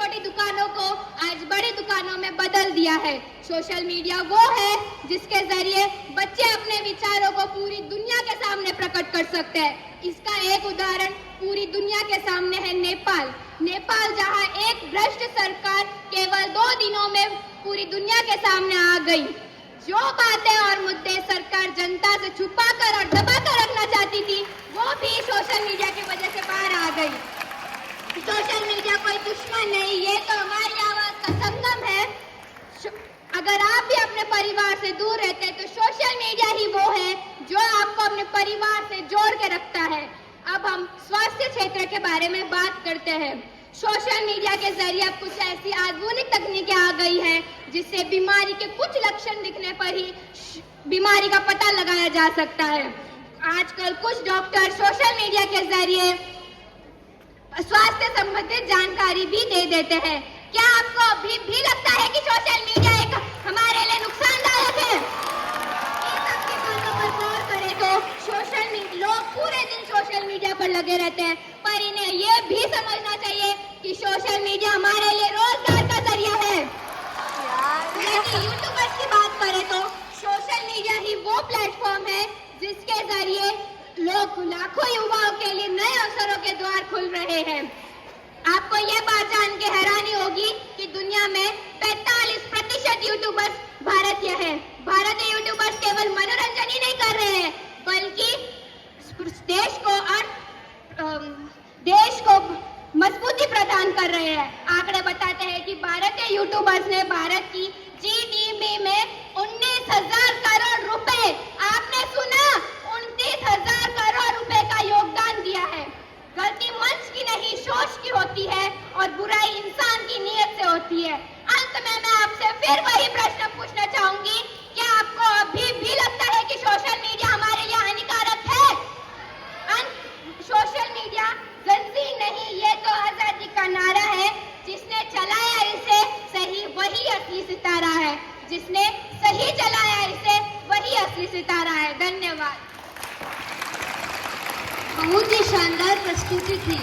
छोटी दुकानों को आज बड़ी दुकानों में बदल दिया है। सोशल मीडिया वो है जिसके जरिए बच्चे अपने विचारों को पूरी दुनिया के सामने प्रकट कर सकते हैं। इसका एक उदाहरण पूरी दुनिया के सामने है नेपाल। नेपाल जहां एक भ्रष्ट सरकार केवल 2 दिनों में पूरी दुनिया के सामने आ गई। जो बातें और मुद्दे सरकार जनता से छुपाकर और दबाकर रखना चाहती थी, वो भी सोशल मीडिया की वजह से बाहर आ गई। सोशल मीडिया कोई दुश्मन नहीं, ये तो हमारी आवाज का संगम है। अगर आप भी अपने परिवार से दूर रहते हैं तो सोशल मीडिया ही वो है जो आपको अपने परिवार से जोड़ के रखता है। अब हम स्वास्थ्य क्षेत्र के बारे में बात करते हैं। सोशल मीडिया के जरिए अब कुछ ऐसी आधुनिक तकनीकें आ गई हैं जिससे बीमारी के कुछ लक्षण दिखने पर ही बीमारी का पता लगाया जा सकता है। आजकल कुछ डॉक्टर सोशल मीडिया के जरिए स्वास्थ्य संबंधित जानकारी भी दे देते हैं। क्या आपको अभी भी लगता है कि सोशल मीडिया एक हमारे लिए नुकसानदायक है? इन सबकी बातों पर गौर करें तो लोग पूरे दिन सोशल मीडिया पर लगे रहते हैं, पर इन्हें ये भी समझना चाहिए कि सोशल मीडिया हमारे लिए रोजगार का जरिया है। यदि यूट्यूबर्स की बात करें तो सोशल मीडिया ही वो प्लेटफॉर्म है जिसके जरिए लाखों युवाओं के लिए नए अवसरों के द्वार खुल रहे हैं। आपको ये बात जान के हैरानी होगी कि दुनिया में 45% यूट्यूबर्स भारतीय हैं। भारतीय यूट्यूबर्स केवल मनोरंजन ही नहीं कर रहे हैं, बल्कि देश को मजबूती प्रदान कर रहे हैं। आंकड़े बताते हैं कि भारतीय यूट्यूबर्स ने भारत की जीडीपी में 19,000 करोड़ रुपए, आपने सुना, 29,000 करोड़ रुपए का योगदान दिया है। गलती मंच की नहीं, सोच की होती है और बुराई इंसान की नीयत से होती है। अंत में मैं आपसे फिर वही प्रश्न पूछना चाहूंगी, क्या आपको अभी भी लगता है कि सोशल मीडिया हमारे लिए हानिकारक है? सोशल मीडिया गलती नहीं, ये तो आजादी का नारा है। जिसने चलाया इसे सही वही असली सितारा है। जिसने सही चलाया इसे वही असली सितारा है। धन्यवाद। बहुत ही शानदार प्रस्तुति थी।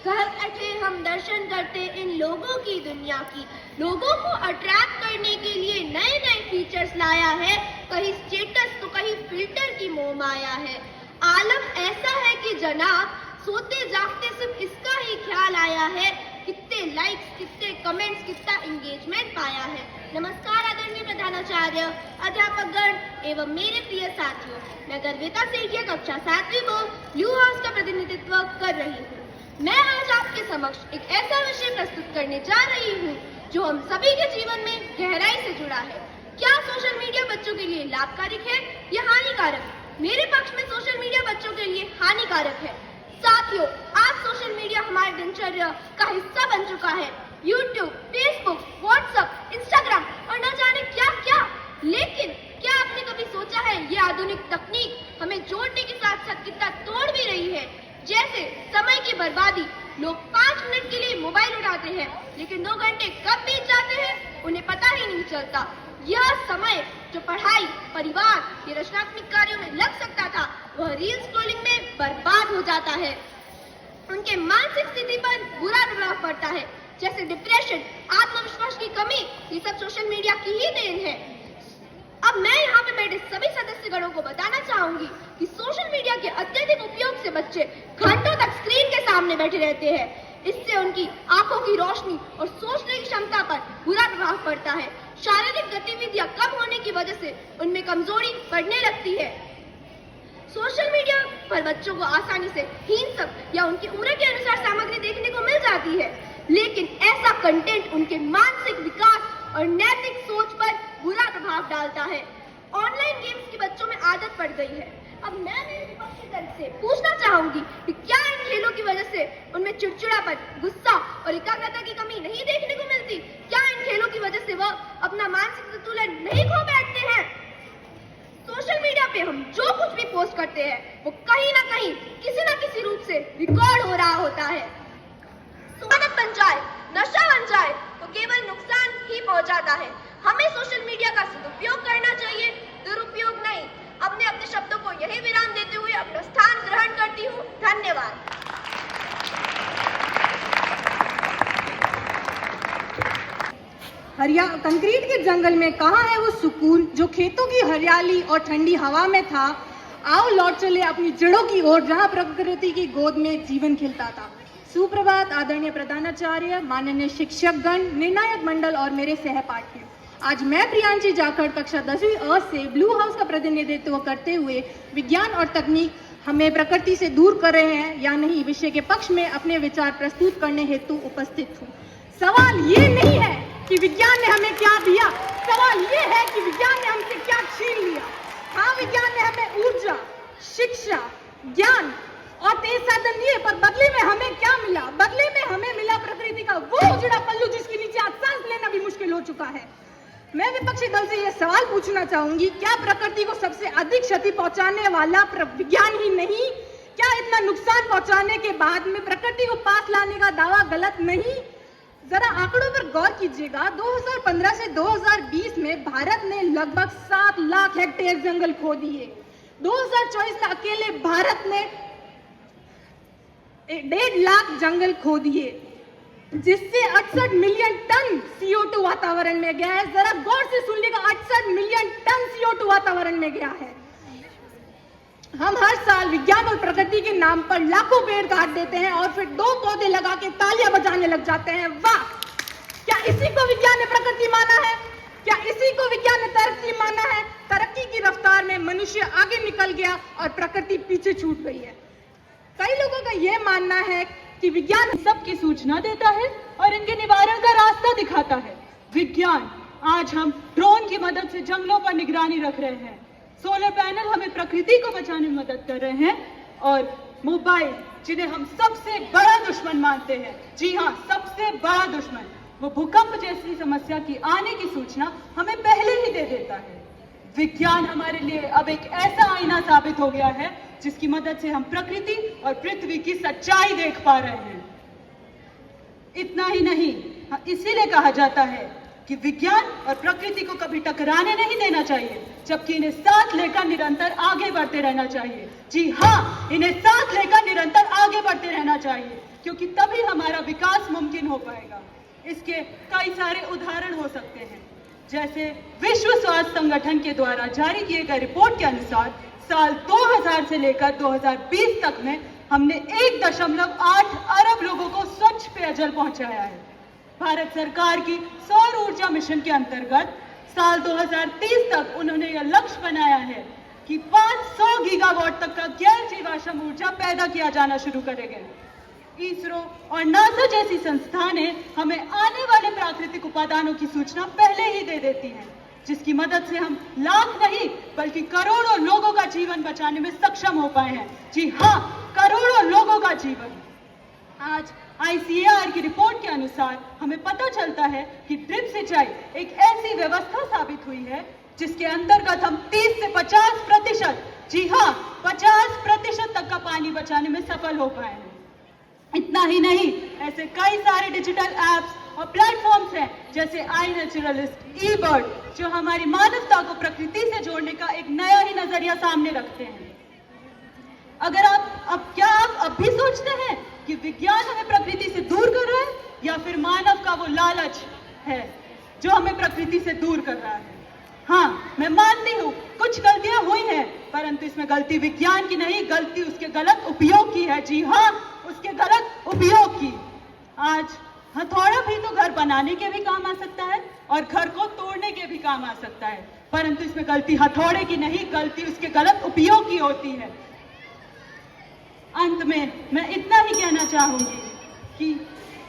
घर बैठे हम दर्शन करते इन लोगों की दुनिया की। लोगों को अट्रैक्ट करने के लिए नए नए फीचर्स लाया है। कहीं स्टेटस तो कहीं फिल्टर की मोह माया है। आलम ऐसा है कि जनाब सोते जागते सिर्फ इसका ही ख्याल आया है। कितने लाइक्स, कितने कमेंट्स, कितना एंगेजमेंट पाया है। नमस्कार आदरणीय प्रधानाचार्य, अध्यापक गण एवं मेरे प्रिय साथियों, मैं गर्विता सेठिया कक्षा 7वीं में ब्लू हाउस का प्रतिनिधित्व कर रही हूँ। मैं आज आपके समक्ष एक ऐसा विषय प्रस्तुत करने जा रही हूँ जो हम सभी के जीवन में गहराई से जुड़ा है। क्या सोशल मीडिया बच्चों के लिए लाभकारी है या हानिकारक? मेरे पक्ष में सोशल मीडिया बच्चों के लिए हानिकारक है। साथियों, आज सोशल मीडिया हमारे दिनचर्या का हिस्सा बन चुका है। यूट्यूब, फेसबुक, व्हाट्सएप, इंस्टाग्राम और न जाने क्या क्या। लेकिन क्या आपने कभी सोचा है ये आधुनिक तकनीक हमें जोड़ने के साथ साथ कितना तोड़ भी रही है? जैसे समय की बर्बादी, लोग 5 मिनट के लिए मोबाइल उठाते हैं लेकिन 2 घंटे कब बीत जाते हैं उन्हें पता ही नहीं चलता। यह समय जो पढ़ाई, परिवार के रचनात्मक कार्यों में लग सकता था, वह रील स्क्रॉलिंग में बर्बाद हो जाता है। उनके मानसिक स्थिति पर बुरा प्रभाव पड़ता है, जैसे डिप्रेशन, आत्मविश्वास की कमी। ये सब सोशल मीडिया की ही देन है। अब मैं यहाँ पे बैठे सभी सदस्यगणों को बताना चाहूंगी कि सोशल मीडिया के अत्यधिक उपयोग से बच्चे घंटों तक स्क्रीन के सामने बैठे रहते हैं। इससे उनकी आंखों की रोशनी और सोचने की क्षमता पर बुरा प्रभाव पड़ता है। शारीरिक गतिविधियां कम होने की वजह से उनमें कमजोरी बढ़ने लगती है। सोशल मीडिया पर बच्चों को आसानी से हिंसक या उनकी उम्र के अनुसार सामग्री देखने को मिल जाती है, लेकिन ऐसा कंटेंट उनके मानसिक विकास और नैतिक सोच पर बुरा प्रभाव डालता है। ऑनलाइन गेम्स की बच्चों में आदत पड़ गई है। अब मैं मेरे विपक्ष की तरफ से पूछना चाहूंगी कि क्या इन खेलों की वजह से उनमें चिड़चिड़ापन, गुस्सा और एकाग्रता की कमी नहीं देखने को मिलती? क्या इन खेलों की वजह से वह अपना मानसिक संतुलन नहीं खो बैठते हैं? सोशल मीडिया पे हम जो कुछ भी पोस्ट करते हैं वो कहीं ना कहीं किसी न किसी रूप से रिकॉर्ड हो रहा होता है। आदत बन जाए, नशा बन जाए तो केवल नुकसान ही पहुंचाता है। हमें सोशल मीडिया का सदुपयोग करना चाहिए, दुरुपयोग नहीं। अपने अपने शब्दों को यही विराम देते हुए अपना स्थान ग्रहण करती हूँ। धन्यवाद। कंक्रीट के जंगल में कहाँ है वो सुकून जो खेतों की हरियाली और ठंडी हवा में था। आओ लौट चले अपनी जड़ों की ओर जहाँ प्रकृति की गोद में जीवन खिलता था। सुप्रभात आदरणीय प्रधानाचार्य, माननीय शिक्षकगण, निर्णायक मंडल और मेरे सहपाठी। आज मैं प्रियांशी जाखड़ कक्षा 10वीं अ से ब्लू हाउस का प्रतिनिधित्व करते हुए विज्ञान और तकनीक हमें प्रकृति से दूर कर रहे हैं या नहीं विषय के पक्ष में अपने विचार प्रस्तुत करने हेतु उपस्थित हूँ। सवाल ये नहीं है कि विज्ञान ने हमें क्या दिया, सवाल ये है कि विज्ञान ने हमसे क्या छीन लिया। हाँ, विज्ञान ने हमें ऊर्जा, शिक्षा, ज्ञान और तेज साधन दिए, पर बदले में हमें क्या मिला? बदले में हमें मिला प्रकृति का वो उजड़ा पल्लू जिसके नीचे आज सांस लेना भी मुश्किल हो चुका है। मैं विपक्षी दल से यह सवाल पूछना चाहूंगी, क्या प्रकृति को सबसे अधिक क्षति पहुंचाने वाला विज्ञान ही नहीं? क्या इतना नुकसान पहुंचाने के बाद में प्रकृति को पास लाने का दावा गलत नहीं? जरा आंकड़ों पर गौर कीजिएगा। 2015 से 2020 में भारत ने लगभग 7 लाख हेक्टेयर जंगल खो दिए। 2024 में अकेले भारत ने 1.5 लाख जंगल खो दिए, जिससे 68 मिलियन टन CO2 वातावरण में गया है। जरा गौर से सुनिएगा, 68 मिलियन टन CO2 वातावरण में गया है। हम हर साल विज्ञान और प्रकृति के नाम पर लाखों पेड़ काट देते हैं और फिर 2 पौधे लगा के तालियां बजाने लग जाते हैं। वाह! क्या इसी को विज्ञान ने प्रकृति माना है? क्या इसी को विज्ञान ने तरक्की माना है? तरक्की की रफ्तार में मनुष्य आगे निकल गया और प्रकृति पीछे छूट गई है। कई लोगों का यह मानना है कि विज्ञान सबकी सूचना देता है और इनके निवारण का रास्ता दिखाता है। विज्ञान, आज हम ड्रोन की मदद से जंगलों पर निगरानी रख रहे हैं। सोलर पैनल हमें प्रकृति को बचाने में मदद कर रहे हैं और मोबाइल, जिन्हें हम सबसे बड़ा दुश्मन मानते हैं, जी हाँ, सबसे बड़ा दुश्मन, वो भूकंप जैसी समस्या की आने की सूचना हमें पहले ही दे देता है। विज्ञान हमारे लिए अब एक ऐसा आईना साबित हो गया है जिसकी मदद से हम प्रकृति और पृथ्वी की सच्चाई देख पा रहे हैं। इतना ही नहीं, इसीलिए कहा जाता है कि विज्ञान और प्रकृति को कभी टकराने नहीं देना चाहिए, जबकि इन्हें साथ लेकर निरंतर आगे बढ़ते रहना चाहिए। जी हाँ, इन्हें साथ लेकर निरंतर आगे बढ़ते रहना चाहिए, क्योंकि तभी हमारा विकास मुमकिन हो पाएगा। इसके कई सारे उदाहरण हो सकते हैं, जैसे विश्व स्वास्थ्य संगठन के द्वारा जारी किए गए रिपोर्ट के अनुसार साल 2000 से लेकर 2020 तक में हमने 1.8 अरब लोगों को स्वच्छ पेयजल पहुंचाया है। भारत सरकार की सौर ऊर्जा मिशन के अंतर्गत साल 2030 तक उन्होंने यह लक्ष्य बनाया है कि 500 गीगावाट तक का गैर जीवाश्म ऊर्जा पैदा किया जाना शुरू करेंगे। इसरो और नासा जैसी संस्थानें हमें आने वाले प्राकृतिक उपादानों की सूचना पहले ही दे देती हैं, जिसकी मदद से हम लाख नहीं बल्कि करोड़ों लोगों का जीवन बचाने में सक्षम हो पाए हैं। जी हाँ, करोड़ों लोगों का जीवन। आज ICAR की रिपोर्ट के अनुसार हमें पता चलता है कि ड्रिप सिंचाई एक ऐसी व्यवस्था साबित हुई है जिसके अंतर्गत हम 30 से 50%, जी हाँ, 50% तक का पानी बचाने में सफल हो पाए हैं। इतना ही नहीं, ऐसे कई सारे डिजिटल एप्स और प्लेटफॉर्म्स हैं, जैसे iNaturalist, eBird, जो हमारी मानवता को प्रकृति से जोड़ने का एक नया ही नजरिया सामने रखते हैं। अगर क्या आप अब भी सोचते हैं कि विज्ञान हमें प्रकृति से दूर कर रहा है, या फिर मानव का वो लालच है जो हमें प्रकृति से दूर कर रहा है? हाँ, मैं मानती हूँ कुछ गलतियां हुई हैं, परंतु इसमें गलती विज्ञान की नहीं, गलती उसके गलत उपयोग की है। जी हाँ, उसके गलत उपयोग की। आज हथौड़ा भी तो घर बनाने के भी काम आ सकता है और घर को तोड़ने के भी काम आ सकता है, परंतु इसमें गलती हथौड़े की नहीं, गलती उसके गलत उपयोग की होती है। अंत में मैं इतना ही कहना चाहूंगी कि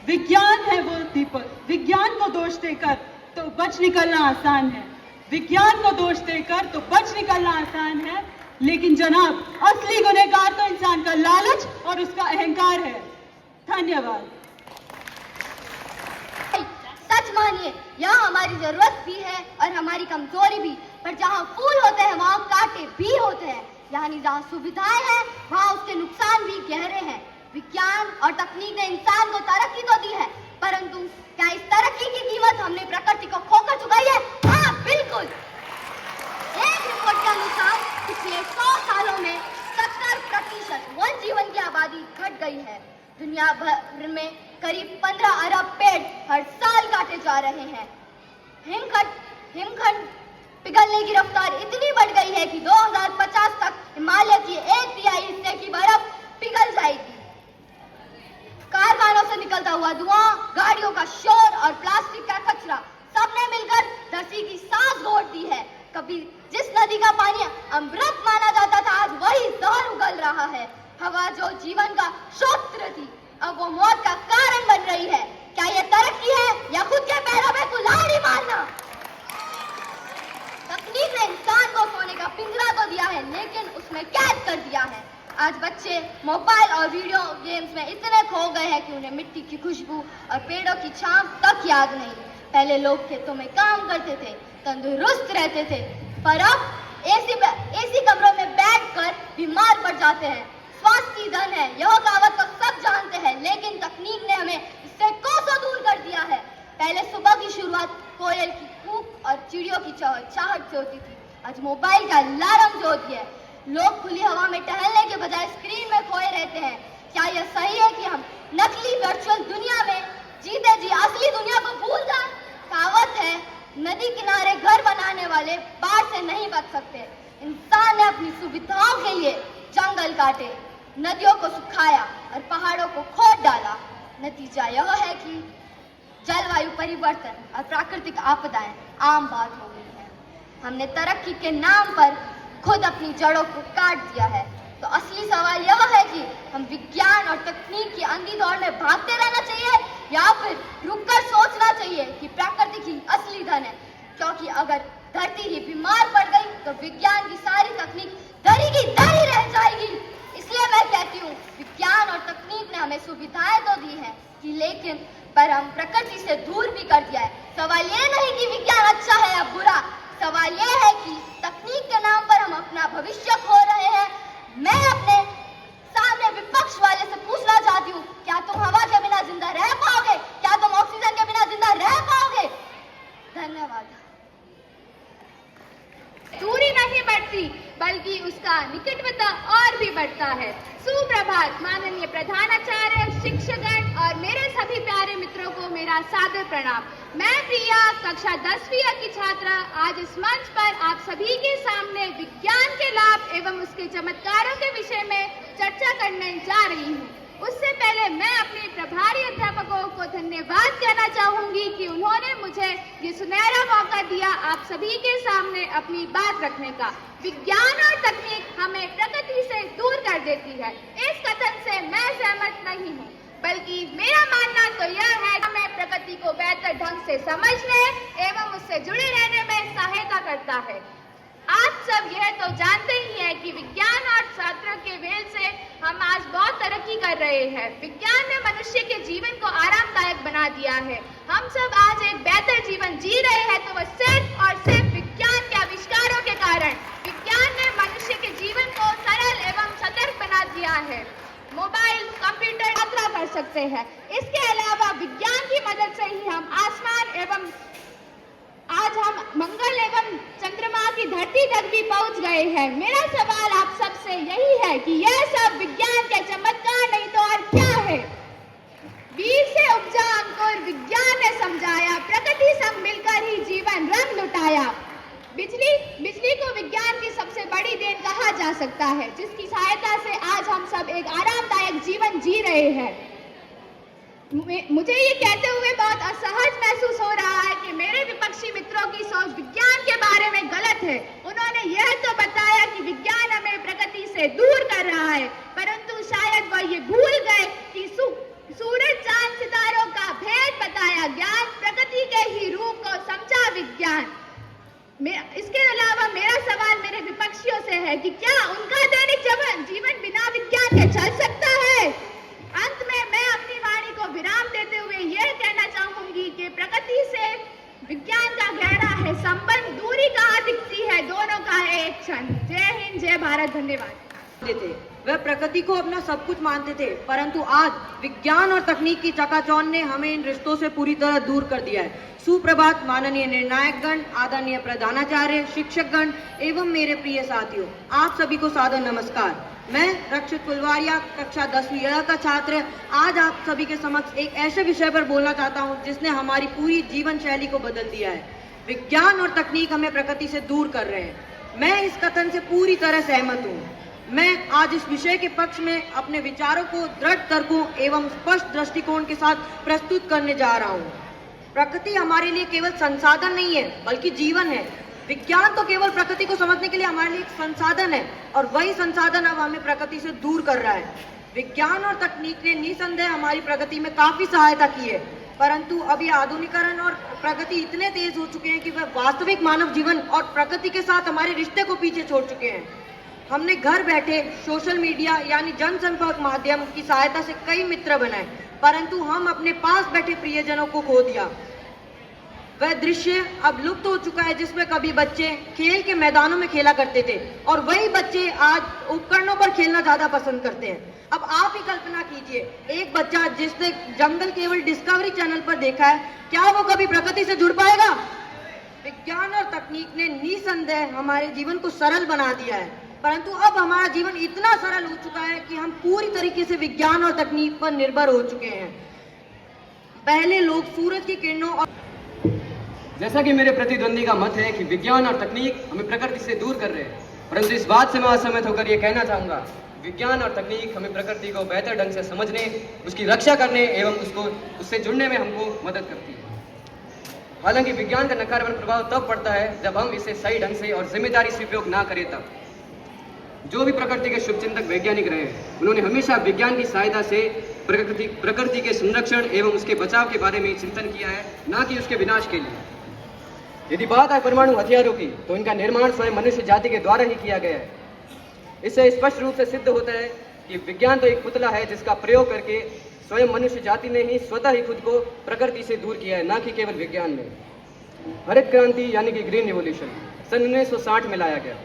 विज्ञान है वो दीपक, विज्ञान को दोष देकर तो बच निकलना आसान है, विज्ञान को दोष देकर तो बच निकलना आसान है, लेकिन जनाब, असली गुनहगार तो इंसान का लालच और उसका अहंकार है। धन्यवाद। सच मानिए, यहाँ हमारी जरूरत भी है और हमारी कमजोरी भी, पर जहाँ फूल होते हैं वहाँ कांटे भी होते हैं। यानी जहाँ सुविधाएं हैं वहाँ उसके नुकसान भी गहरे हैं। विज्ञान और तकनीक ने इंसान को तरक्की तो दी है, परंतु क्या इस तरक्की की कीमत हमने प्रकृति को खोकर चुकाई है? हाँ, बिल्कुल। एक रिपोर्ट के अनुसार पिछले 100 सालों में 70% वन जीवन की आबादी घट गई है। दुनिया भर में करीब 15 अरब पेड़ हर साल काटे जा रहे हैं। हिमखंड पिघलने की रफ्तार इतनी बढ़ गई है कि 2050 तक हिमालय की 1/3 हिस्से की बर्फ पिघल जाएगी। कारखानों से निकलता हुआ धुआं, गाड़ियों का शोर और प्लास्टिक का कचरा सबने मिलकर धरती की सांस घोट दी है। कभी जिस नदी का पानी अमृत माना जाता था, आज वही जहर उगल रहा है। हवा जो जीवन का स्रोत थी, अब वो मौत का कारण बन रही है। क्या ये तरक्की है या खुद के पैरों में कुल्हाड़ी मारना? तकनीक ने इंसान को सोने का पिंजरा तो दिया है, लेकिन उसमें कैद कर दिया है। आज बच्चे मोबाइल और वीडियो गेम्स में इतने खो गए हैं कि उन्हें मिट्टी की खुशबू और पेड़ों की छांव तक याद नहीं। पहले लोग खेतों में काम करते थे, तंदुरुस्त रहते थे, पर अब एसी कमरों में बैठकर बीमार पड़ जाते हैं। स्वास्थ्य ही धन है, यह कहावत तो सब जानते हैं, लेकिन तकनीक ने हमें इससे कोसों दूर कर दिया है। पहले सुबह की शुरुआत कोयल की कूक और चिड़ियों की चहचहाहट से होती थी, आज मोबाइल का अलार्म जो होती है। लोग खुली हवा में टहलने के बजाय स्क्रीन में खोए रहते हैं। क्या यह सही है कि हम नकली वर्चुअल दुनिया में जीते जी असली दुनिया को भूल जाएं? कहावत है, नदी किनारे घर बनाने वाले बाढ़ से नहीं बच सकते। इंसान ने अपनी सुविधाओं के लिए जंगल काटे, नदियों को सुखाया और पहाड़ों को खोद डाला। नतीजा यह है कि जलवायु परिवर्तन और प्राकृतिक आपदाएं आम बात हो गई है। हमने तरक्की के नाम पर खुद अपनी जड़ों को काट दिया है। तो असली सवाल यह है कि हम विज्ञान और तकनीक की अंधी दौड़ में भागते रहना चाहिए या फिर रुककर सोचना चाहिए कि प्रकृति ही असली धन है। क्योंकि अगर धरती ही बीमार पड़ गई तो विज्ञान की सारी तकनीक धरी की धरी रह जाएगी। इसलिए मैं कहती हूँ, विज्ञान और तकनीक ने हमें सुविधाएं तो दी है कि लेकिन पर हम प्रकृति से दूर भी कर दिया है। सवाल ये नहीं कि विज्ञान अच्छा है या बुरा, सवाल ये है कि तकनीक के नाम पर हम अपना भविष्य खो रहे हैं। मैं अपने सामने विपक्ष वाले से पूछना चाहती हूँ, क्या तुम हवा के बिना जिंदा रह पाओगे? क्या तुम ऑक्सीजन के बिना जिंदा रह पाओगे? धन्यवाद। दूरी नहीं बढ़ती बल्कि उसका निकटता और भी बढ़ता है। सुप्रभात माननीय प्रधानाचार्य, शिक्षकगण और मेरे सभी प्यारे मित्रों को मेरा सादर प्रणाम। मैं प्रिया, कक्षा 10वीं की छात्रा, आज इस मंच पर आप सभी के सामने विज्ञान के लाभ एवं उसके चमत्कारों के विषय में चर्चा करने जा रही हूँ। उससे पहले मैं अपने प्रभारी अध्यापकों को धन्यवाद कहना चाहूंगी कि उन्होंने मुझे ये सुनहरा मौका दिया आप सभी के सामने अपनी बात रखने का। विज्ञान और तकनीक हमें प्रकृति से दूर कर देती है, इस कथन से मैं सहमत नहीं हूँ, बल्कि मेरा मानना तो यह है कि हमें प्रकृति को बेहतर ढंग से समझने एवं उससे जुड़े रहने में सहायता करता है। आप सब यह तो जानते ही हैं कि विज्ञान और शास्त्र के वेल से हम आज बहुत तरक्की कर रहे हैं। विज्ञान ने मनुष्य के जीवन को आरामदायक बना दिया है। हम सब आज एक बेहतर जीवन जी रहे हैं तो वह सिर्फ और सिर्फ विज्ञान के आविष्कारों के कारण। विज्ञान ने मनुष्य के जीवन को सरल एवं सतर्क बना दिया है। मोबाइल, कंप्यूटर यात्रा कर सकते हैं। इसके अलावा विज्ञान की मदद से ही हम आसमान एवं आज हम मंगल एवं चंद्रमा की धरती तक भी पहुंच गए हैं। मेरा सवाल आप सबसे यही है कि यह सब विज्ञान के चमत्कार नहीं तो और क्या है? बीज से उपजा अंकुर विज्ञान ने समझाया, प्रकृति संग मिलकर ही जीवन रंग लुटाया। बिजली को विज्ञान की सबसे बड़ी देन कहा जा सकता है, जिसकी सहायता से आज हम सब एक आरामदायक जीवन जी रहे हैं। मुझे ये कहते हुए बहुत असहज महसूस हो रहा है कि मेरे विपक्षी मित्रों की सोच विज्ञान के बारे में गलत है। उन्होंने यह तो बताया कि विज्ञान हमें प्रकृति से दूर कर रहा है, परंतु शायद वह ये भूल गए कि सूरज, चांद, सितारों का भेद बताया ज्ञान, प्रकृति के ही रूप को समझा विज्ञान। इसके अलावा मेरा सवाल मेरे विपक्षियों से है कि क्या उनका दैनिक जीवन बिना विज्ञान के चल सकता है? अंत में मैं अपनी वाणी को विराम देते हुए यह कहना चाहूंगी कि प्रकृति से विज्ञान का गहरा है संबंध, दूरी कहाँ दिखती है, दोनों का है एक क्षण। जय हिंद, जय भारत, धन्यवाद। वह प्रकृति को अपना सब कुछ मानते थे, परंतु आज विज्ञान और तकनीक की चकाचौंध ने हमें इन रिश्तों से पूरी तरह दूर कर दिया है। सुप्रभात माननीय निर्णायकगण, आदरणीय प्रधानाचार्य, शिक्षकगण एवं मेरे प्रिय साथियों, आप सभी को सादर नमस्कार। मैं रक्षित फुलवारिया, कक्षा 10वीं का छात्र, आज आप सभी के समक्ष एक ऐसे विषय पर बोलना चाहता हूं जिसने हमारी पूरी जीवन शैली को बदल दिया है। विज्ञान और तकनीक हमें प्रकृति से दूर कर रहे हैं। मैं इस कथन से पूरी तरह सहमत हूँ। मैं आज इस विषय के पक्ष में अपने विचारों को दृढ़ तर्कों एवं स्पष्ट दृष्टिकोण के साथ प्रस्तुत करने जा रहा हूँ। प्रकृति हमारे लिए केवल संसाधन नहीं है, बल्कि जीवन है। विज्ञान तो केवल प्रकृति को समझने के लिए हमारे लिए एक संसाधन है, और वही संसाधन अब हमें प्रकृति से दूर कर रहा है। विज्ञान और तकनीक ने निसंदेह हमारी प्रगति में काफी सहायता की है, परंतु अब ये आधुनिकीकरण और प्रगति इतने तेज हो चुके हैं कि वह वास्तविक मानव जीवन और प्रकृति के साथ हमारे रिश्ते को पीछे छोड़ चुके हैं। हमने घर बैठे सोशल मीडिया यानी जनसंपर्क माध्यम की सहायता से कई मित्र बनाए, परंतु हम अपने पास बैठे प्रियजनों को खो दिया। वह दृश्य अब लुप्त हो चुका है जिसमें कभी बच्चे खेल के मैदानों में खेला करते थे, और वही बच्चे आज उपकरणों पर खेलना ज्यादा पसंद करते हैं। अब आप ही कल्पना कीजिए, एक बच्चा जिसने जंगल केवल डिस्कवरी चैनल पर देखा है, क्या वो कभी प्रकृति से जुड़ पाएगा? विज्ञान और तकनीक ने निसंदेह हमारे जीवन को सरल बना दिया है, परंतु अब हमारा जीवन इतना सरल हो चुका है कि हम पूरी तरीके से विज्ञान और तकनीक पर निर्भर हो चुके हैं। पहले लोग सूरज की किरणों और जैसा कि मेरे प्रतिद्वंदी का मत है कि विज्ञान और तकनीक हमें प्रकृति से दूर कर रहे हैं, परंतु इस बात से मैं असहमत होकर ये कहना चाहूँगा, विज्ञान और तकनीक हमें प्रकृति को बेहतर ढंग से समझने, उसकी रक्षा करने एवं उससे जुड़ने में हमको मदद करती है। हालांकि विज्ञान का नकारात्मक प्रभाव तब पड़ता है जब हम इसे सही ढंग से और जिम्मेदारी से उपयोग ना करें तब। जो भी प्रकृति के शुभचिंतक वैज्ञानिक रहे, उन्होंने हमेशा विज्ञान की सहायता से प्रकृति के संरक्षण एवं उसके बचाव के बारे में चिंतन किया है, ना कि उसके विनाश के लिए। यदि बात है परमाणु हथियारों की, तो इनका निर्माण स्वयं मनुष्य जाति के द्वारा ही किया गया है। इससे स्पष्ट रूप से सिद्ध होता है कि विज्ञान तो एक पुतला है जिसका प्रयोग करके स्वयं मनुष्य जाति ने ही स्वतः ही खुद को प्रकृति से दूर किया है, ना कि केवल विज्ञान ने। हरित क्रांति यानी कि ग्रीन रिवोल्यूशन सन 1960 में लाया गया,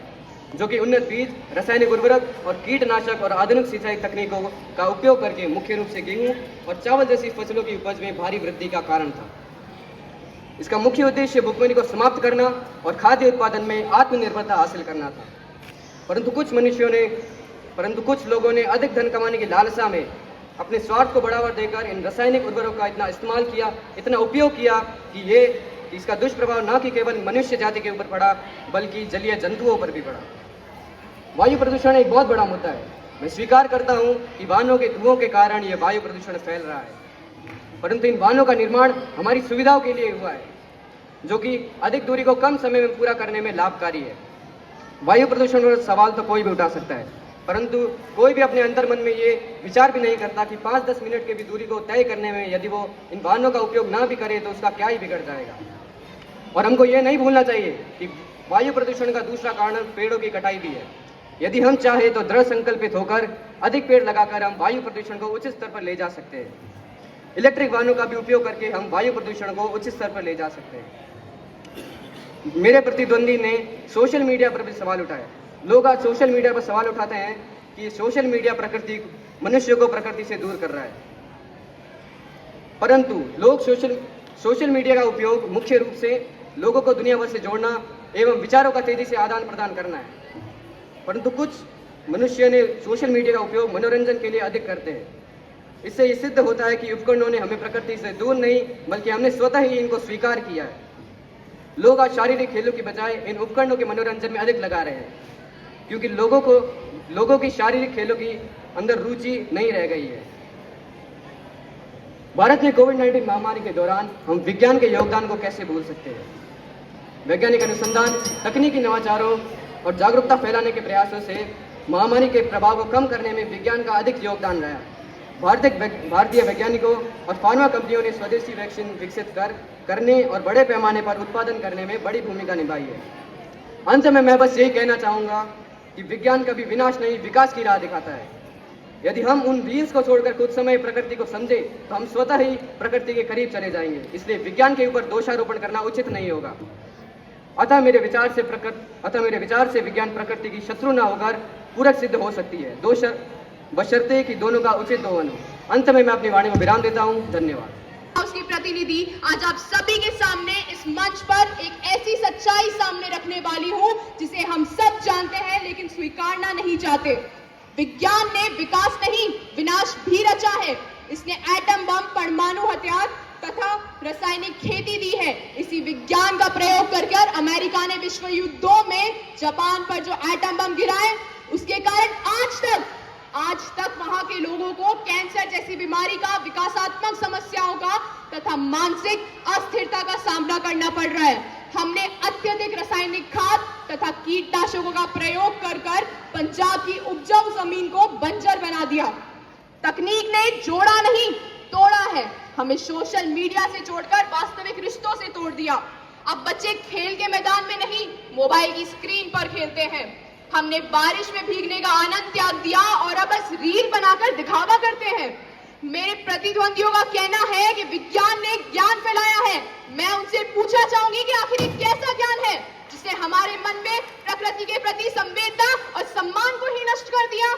जो कि उन्नत बीज, रासायनिक उर्वरक और कीटनाशक और आधुनिक सिंचाई तकनीकों का उपयोग करके मुख्य रूप से गेहूं और चावल जैसी फसलों की उपज में भारी वृद्धि का कारण था। इसका मुख्य उद्देश्य भुखमरी को समाप्त करना और खाद्य उत्पादन में आत्मनिर्भरता हासिल करना था। परंतु कुछ लोगों ने अधिक धन कमाने की लालसा में अपने स्वार्थ को बढ़ावा देकर इन रासायनिक उर्वरकों का इतना इस्तेमाल किया, इतना उपयोग किया कि इसका दुष्प्रभाव न कि केवल मनुष्य जाति के ऊपर पड़ा, बल्कि जलीय जंतुओं पर भी पड़ा। वायु प्रदूषण एक बहुत बड़ा मुद्दा है। मैं स्वीकार करता हूँ कि वाहनों के धुओं के कारण यह वायु प्रदूषण फैल रहा है, परंतु इन वाहनों का निर्माण हमारी सुविधाओं के लिए हुआ है, जो कि अधिक दूरी को कम समय में पूरा करने में लाभकारी है। वायु प्रदूषण का सवाल तो कोई भी उठा सकता है, परंतु कोई भी अपने अंतर मन में ये विचार भी नहीं करता कि 5-10 मिनट की भी दूरी को तय करने में यदि वो इन वाहनों का उपयोग ना भी करे तो उसका क्या ही बिगड़ जाएगा। और हमको ये नहीं भूलना चाहिए कि वायु प्रदूषण का दूसरा कारण पेड़ों की कटाई भी है। यदि हम चाहे तो दृढ़ संकल्पित होकर अधिक पेड़ लगाकर हम वायु प्रदूषण को उचित स्तर पर ले जा सकते हैं। इलेक्ट्रिक वाहनों का भी उपयोग करके हम वायु प्रदूषण को उचित स्तर पर ले जा सकते हैं। मेरे प्रतिद्वंदी ने सोशल मीडिया पर भी सवाल उठाया। लोग आज सोशल मीडिया पर सवाल उठाते हैं कि सोशल मीडिया मनुष्य को प्रकृति से दूर कर रहा है, परंतु लोग सोशल मीडिया का उपयोग मुख्य रूप से लोगों को दुनिया भर से जोड़ना एवं विचारों का तेजी से आदान प्रदान करना है। परंतु कुछ मनुष्य ने सोशल मीडिया का उपयोग मनोरंजन के लिए अधिक करते हैं। इससे ये सिद्ध होता है कि उपकरणों ने हमें प्रकृति से दूर नहीं, बल्कि हमने स्वतः ही इनको स्वीकार किया है। लोग आज शारीरिक खेलों की बजाय इन उपकरणों के मनोरंजन में अधिक लगा रहे हैं, क्योंकि लोगों की शारीरिक खेलों की अंदर रुचि नहीं रह गई है। भारत में कोविड-19 महामारी के दौरान हम विज्ञान के योगदान को कैसे भूल सकते हैं। वैज्ञानिक अनुसंधान, तकनीकी नवाचारों और जागरूकता फैलाने के प्रयासों से महामारी के प्रभाव को कम करने में विज्ञान का अधिक योगदान रहा। भारतीय वैज्ञानिकों और फार्मा कंपनियों ने स्वदेशी वैक्सीन विकसित करने और बड़े पैमाने पर उत्पादन करने में बड़ी भूमिका निभाई है। अंत में मैं बस यही कहना चाहूँगा कि विज्ञान कभी विनाश नहीं, विकास की राह दिखाता है। यदि हम उन वीर्स को छोड़कर कुछ समय प्रकृति को समझे तो हम स्वतः ही प्रकृति के करीब चले जाएंगे। इसलिए विज्ञान के ऊपर दोषारोपण करना उचित नहीं होगा। अतः मेरे विचार से विज्ञान प्रकृति की शत्रु न होकर पूरक सिद्ध हो सकती है, बशर्ते कि दोनों का उचित दोहन हो। अंत में मैं अपनी वाणी में विराम देता हूँ। धन्यवाद। उसकी प्रतिनिधि आज आप सभी के सामने इस मंच पर एक ऐसी सच्चाई सामने रखने वाली हूँ जिसे हम सब जानते हैं लेकिन स्वीकारना नहीं चाहते। विज्ञान ने विकास नहीं, विनाश भी रचा है। इसने एटम बम, परमाणु हथियार, तथा रासायनिक खेती दी है। इसी विज्ञान का प्रयोग करके और अमेरिका ने विश्व युद्धों में जापान पर जो एटम बम गिराए, उसके कारण आज तक वहां के लोगों को कैंसर जैसी बीमारी का, विकासात्मक समस्याओं का तथा मानसिक अस्थिरता का सामना करना पड़ रहा है। हमने अत्यधिक रासायनिक खाद तथा कीटनाशकों का प्रयोग कर पंजाब की उपजाऊ जमीन को बंजर बना दिया। तकनीक ने जोड़ा नहीं, तोड़ा है। हमें सोशल मीडिया से जोड़कर वास्तविक रिश्तों से तोड़ दिया। अब बच्चे खेल के मैदान में नहीं, मोबाइल की स्क्रीन पर खेलते हैं। हमने बारिश में भीगने का आनंद त्याग दिया और अब बस रील बनाकर दिखावा करते हैं। मेरे प्रतिद्वंदियों का कहना है कि विज्ञान ने ज्ञान फैलाया है। मैं उनसे पूछना चाहूंगी कि आखिर ये कैसा ज्ञान है जिसने हमारे मन में प्रकृति के प्रति संवेदना और सम्मान को ही नष्ट कर दिया।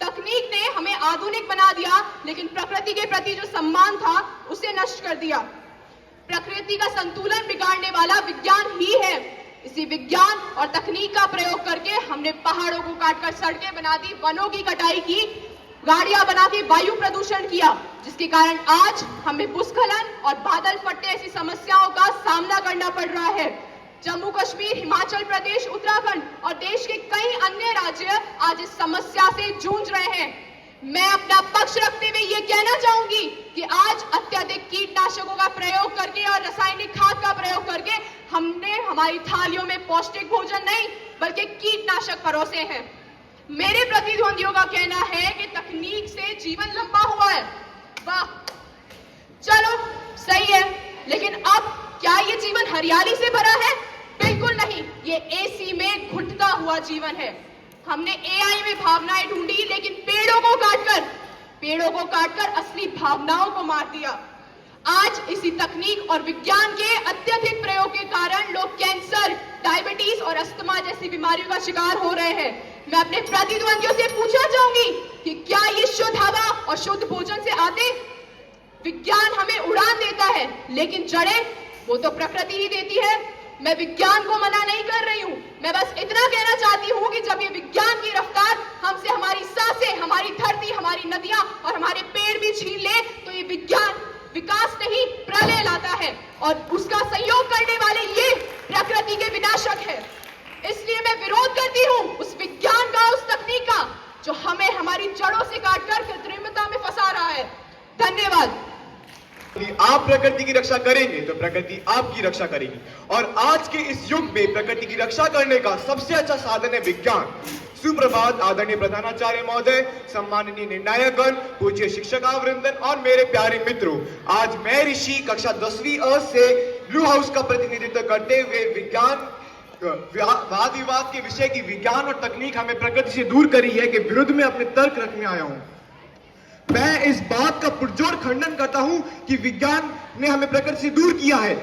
तकनीक ने हमें आधुनिक बना दिया, लेकिन प्रकृति के प्रति जो सम्मान था उसे नष्ट कर दिया। प्रकृति का संतुलन बिगाड़ने वाला विज्ञान ही है। इसी विज्ञान और तकनीक का प्रयोग करके हमने पहाड़ों को काटकर सड़कें बना दी, वनों की कटाई की, गाड़ियां बना के वायु प्रदूषण किया, जिसके कारण आज हमें भूस्खलन और बादल फटने ऐसी समस्याओं का सामना करना पड़ रहा है। जम्मू कश्मीर, हिमाचल प्रदेश, उत्तराखंड और देश के कई अन्य राज्य आज इस समस्या से जूझ रहे हैं। मैं अपना पक्ष रखते हुए ये कहना चाहूंगी कि आज अत्यधिक कीटनाशकों का प्रयोग करके और रासायनिक खाद का प्रयोग करके हमने हमारी थालियों में पौष्टिक भोजन नहीं बल्कि कीटनाशक परोसे हैं। मेरे प्रतिद्वंदियों का कहना है कि तकनीक से जीवन लंबा हुआ है। वाह, चलो सही है, लेकिन अब क्या ये जीवन हरियाली से भरा है? बिल्कुल नहीं, ये एसी में घुटता हुआ जीवन है। हमने एआई में भावनाएं ढूंढी, लेकिन पेड़ों को काटकर असली भावनाओं को मार दिया। आज इसी तकनीक और विज्ञान के अत्यधिक प्रयोग के कारण लोग कैंसर, डायबिटीज और अस्थमा जैसी बीमारियों का शिकार हो रहे हैं। मैं अपने प्रतिद्वंदियों से पूछना चाहूंगी कि क्या ये शुद्ध हवा और शुद्ध भोजन से आते? विज्ञान हमें उड़ान देता है, लेकिन जड़ें वो तो प्रकृति ही देती है। मैं विज्ञान को मना नहीं कर रही हूँ, मैं बस इतना कहना चाहती हूँ कि जब ये विज्ञान की रफ्तार हमसे हमारी सांसें, हमारी धरती, हमारी नदियां और हमारे पेड़ भी छीन ले, तो ये विज्ञान विकास नहीं प्रलय लाता है, और उसका सहयोग करने वाले ये प्रकृति के विनाशक है। इसलिए मैं विरोध करती हूँ उस विज्ञान का, उस तकनीक का जो हमें हमारी जड़ों से काटकर कृत्रिमता में फंसा रहा है। धन्यवाद। आप प्रकृति की रक्षा करेंगे तो प्रकृति आपकी रक्षा करेगी, और आज के इस युग में प्रकृति की रक्षा करने का सबसे अच्छा साधन है विज्ञान। सुप्रभात आदरणीय प्रधानाचार्य महोदय, सम्माननीय निर्णायकगण, पूज्य शिक्षकावृंदन और मेरे प्यारे मित्रों, आज मैं ऋषि कक्षा 10वीं अ से ब्लू हाउस का प्रतिनिधित्व करते हुए विज्ञान वाद विवाद के विषय की विज्ञान और तकनीक हमें प्रकृति से दूर करी है के विरुद्ध में अपने तर्क रखने आया हूं। मैं इस बात का पुरजोर खंडन करता हूं कि विज्ञान ने हमें प्रकृति से दूर किया है।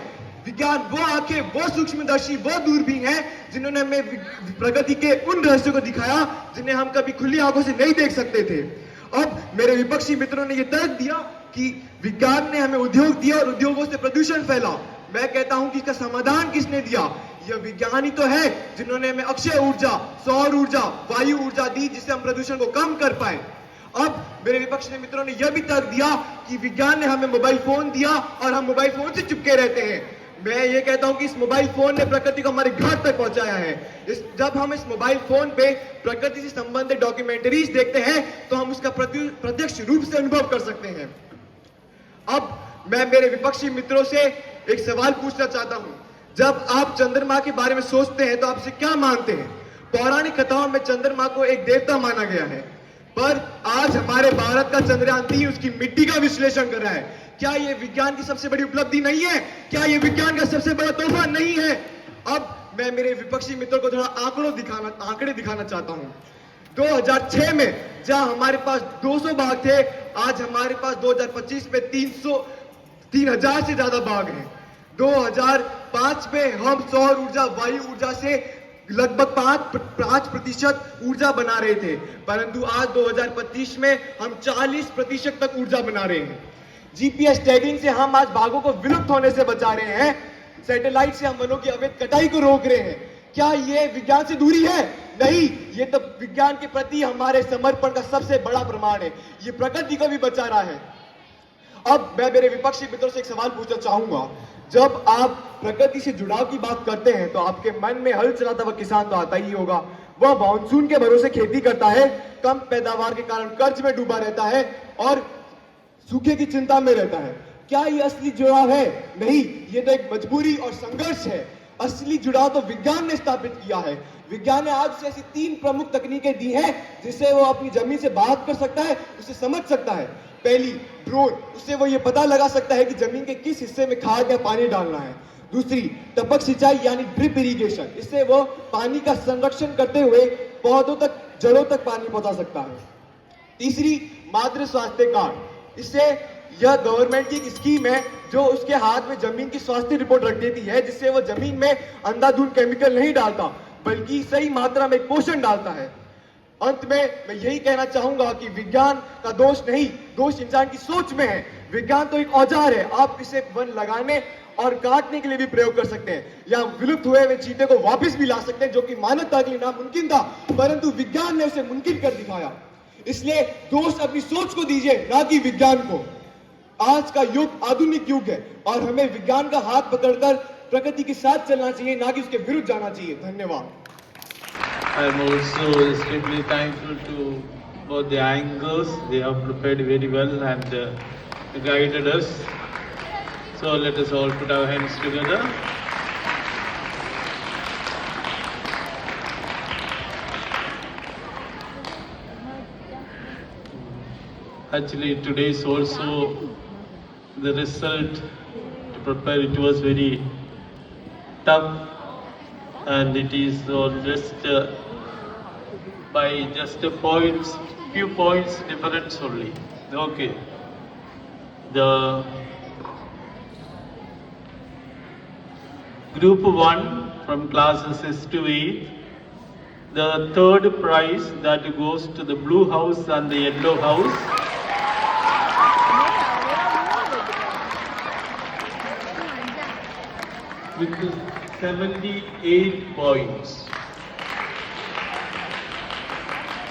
विज्ञान वो आंखें, वो सूक्ष्मदर्शी, वो दूरबीन है जिन्होंने हमें प्रकृति के उन रहस्यों को दिखाया जिन्हें हम कभी खुली आंखों से नहीं देख सकते थे। अब मेरे विपक्षी मित्रों ने यह तर्क दिया कि विज्ञान ने हमें उद्योग दिया और उद्योगों से प्रदूषण फैला। मैं कहता हूं कि इसका समाधान किसने दिया? यह विज्ञान ही तो है जिन्होंने हमें अक्षय ऊर्जा, सौर ऊर्जा, वायु ऊर्जा दी, जिससे हम प्रदूषण को कम कर पाए। अब मेरे विपक्ष ने मित्रों ने यह भी तर्क दिया कि विज्ञान ने हमें मोबाइल फोन दिया और हम मोबाइल फोन से चिपके रहते हैं। मैं ये कहता हूं कि इस मोबाइल फोन ने प्रकृति को हमारे घर तक पहुंचाया है। जब हम इस मोबाइल फोन पे प्रकृति से संबंधित डॉक्यूमेंट्रीज देखते हैं तो हम उसका प्रत्यक्ष रूप से अनुभव कर सकते हैं। अब मैं मेरे विपक्षी मित्रों से एक सवाल पूछना चाहता हूं। जब आप चंद्रमा के बारे में सोचते हैं तो आपसे क्या मानते हैं? पौराणिक कथाओं में चंद्रमा को एक देवता माना गया है, पर आज हमारे भारत का चंद्रयान 3 उसकी मिट्टी का विश्लेषण कर रहा है। क्या यह विज्ञान की सबसे बड़ी उपलब्धि नहीं है? क्या यह विज्ञान का सबसे बड़ा तोहफा नहीं है? अब मैं मेरे विपक्षी मित्रों को थोड़ा आंकड़े दिखाना चाहता हूं। 2006 में जहां हमारे पास 200 बाघ थे, आज हमारे पास 2025 में 3000 से ज्यादा बाघ हैं। 2005 में हम सौर ऊर्जा, वायु ऊर्जा से लगभग 5% ऊर्जा बना रहे थे, परंतु आज 2025 में हम 40% तक ऊर्जा बना रहे हैं। जीपीएस टैगिंग से हम आज बाघों को विलुप्त होने से बचा रहे हैं। सैटेलाइट से हम वनों की अवैध कटाई को रोक रहे हैं। क्या ये विज्ञान से दूरी है? नहीं, ये तो विज्ञान के प्रति हमारे समर्पण का सबसे बड़ा प्रमाण है। ये प्रकृति को भी बचा रहा है। अब मैं मेरे विपक्षी मित्रों से एक सवाल पूछना चाहूंगा। जब आप प्रकृति से जुड़ाव की बात करते हैं तो आपके मन में हल चलाता हुआ किसान तो आता ही होगा। वह मानसून के भरोसे खेती करता है, कम पैदावार के कारण कर्ज में डूबा रहता है और सूखे की चिंता में रहता है। क्या ये असली जुड़ाव है? नहीं, ये तो एक मजबूरी और संघर्ष है। असली जुड़ाव तो विज्ञान ने स्थापित किया है। विज्ञान ने आज से ऐसी 3 प्रमुख तकनीकें दी हैं जिससे वो अपनी जमीन से बात कर सकता है, उसे समझ सकता है। पहली, ड्रोन, उससे वो ये पता लगा सकता है कि जमीन के किस हिस्से में खाद या पानी डालना है। दूसरी, टपक सिंचाई यानी ड्रिप इरिगेशन, इससे वो पानी का संरक्षण करते हुए पौधों तक, जड़ों तक पानी पहुंचा सकता है। तीसरी, मातृ स्वास्थ्य कार्ड, इससे यह गवर्नमेंट की एक स्कीम है जो उसके हाथ में जमीन की स्वास्थ्य रिपोर्ट रख देती है, जिससे वो जमीन में अंधाधुंध केमिकल नहीं डालता बल्कि सही मात्रा में पोषण डालता है। अंत में मैं यही कहना चाहूंगा कि विज्ञान का दोष नहीं, दोष इंसान की सोच में है। विज्ञान तो एक औजार है, आप इसे वन लगाने और काटने के लिए भी प्रयोग कर सकते हैं, या विलुप्त हुए हुए चीते को वापस भी ला सकते हैं, जो कि मानवता के लिए नामुमकिन था, परंतु विज्ञान ने उसे मुमकिन कर दिखाया। इसलिए दोष अपनी सोच को दीजिए, ना कि विज्ञान को। आज का युग आधुनिक युग है और हमें विज्ञान का हाथ पकड़कर प्रकृति के साथ चलना चाहिए, ना कि उसके विरुद्ध जाना चाहिए। धन्यवाद। I am also extremely thankful to both the anchors. They have prepared very well and guided us. So let us all put our hands together. Actually, today is also the result to prepare. It was very tough, and it is just by just few points difference only. Okay, the group 1 from classes 6 to 8, the third prize that goes to the blue house and the yellow house. With 78 points.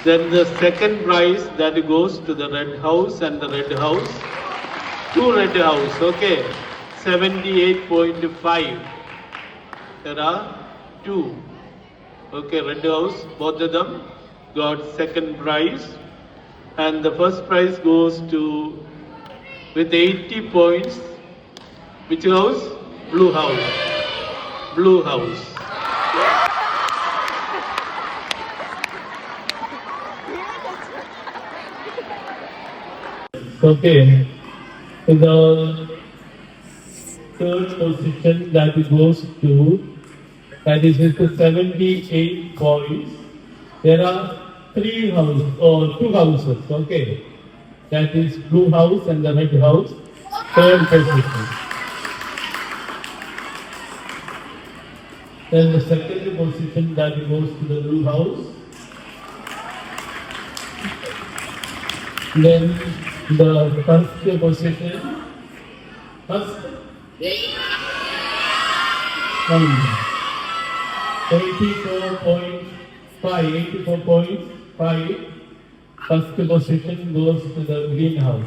Then the second prize that goes to the red house and the red house. 2 red house, okay. 78.5. There are 2. Okay, red house, both of them got second prize. And the first prize goes to, with 80 points, which house? Blue house. Blue house. Okay, so the third position that goes to, that is with the 78 points. There are 3 houses or 2 houses. Okay, that is blue house and the red house. Third position. Then the second position that goes to the blue house. Then the first position, first 84.5, first position goes to the greenhouse.